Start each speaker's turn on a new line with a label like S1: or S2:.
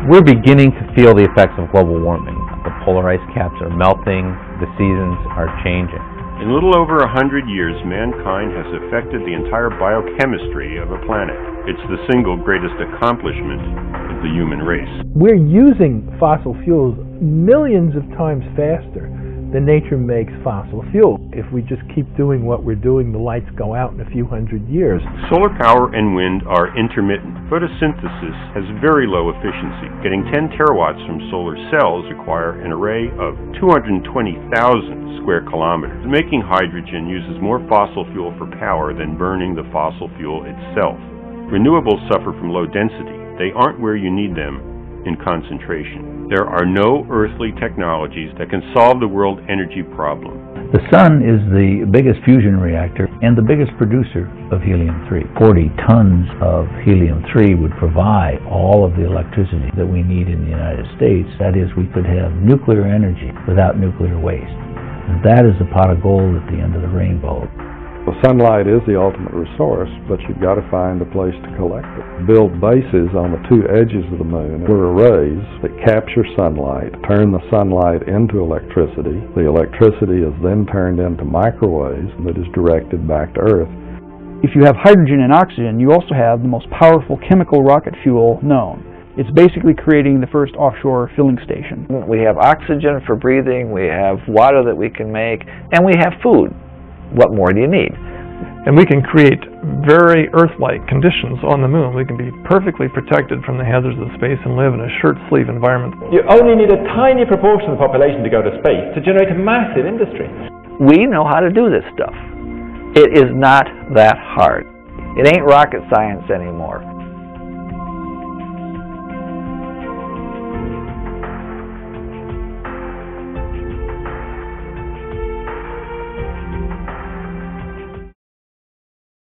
S1: We're beginning to feel the effects of global warming. The polar ice caps are melting, the seasons are changing.
S2: In a little over 100 years, mankind has affected the entire biochemistry of a planet. It's the single greatest accomplishment of the human race.
S3: We're using fossil fuels millions of times faster than nature makes fossil fuel. If we just keep doing what we're doing, the lights go out in a few hundred years.
S2: Solar power and wind are intermittent. Photosynthesis has very low efficiency. Getting 10 terawatts from solar cells require an array of 220,000 square kilometers. Making hydrogen uses more fossil fuel for power than burning the fossil fuel itself. Renewables suffer from low density. They aren't where you need them in concentration. There are no earthly technologies that can solve the world energy problem.
S4: The sun is the biggest fusion reactor and the biggest producer of helium-3. 40 tons of helium-3 would provide all of the electricity that we need in the United States. That is, we could have nuclear energy without nuclear waste. And that is the pot of gold at the end of the rainbow.
S5: The sunlight is the ultimate resource, but you've got to find a place to collect it. Build bases on the two edges of the moon where arrays that capture sunlight turn the sunlight into electricity. The electricity is then turned into microwaves that is directed back to Earth.
S6: If you have hydrogen and oxygen, you also have the most powerful chemical rocket fuel known. It's basically creating the first offshore filling station.
S7: We have oxygen for breathing, we have water that we can make, and we have food. What more do you need?
S8: And we can create very Earth-like conditions on the moon. We can be perfectly protected from the hazards of space and live in a shirt-sleeve environment.
S9: You only need a tiny proportion of the population to go to space to generate a massive industry.
S7: We know how to do this stuff. It is not that hard. It ain't rocket science anymore.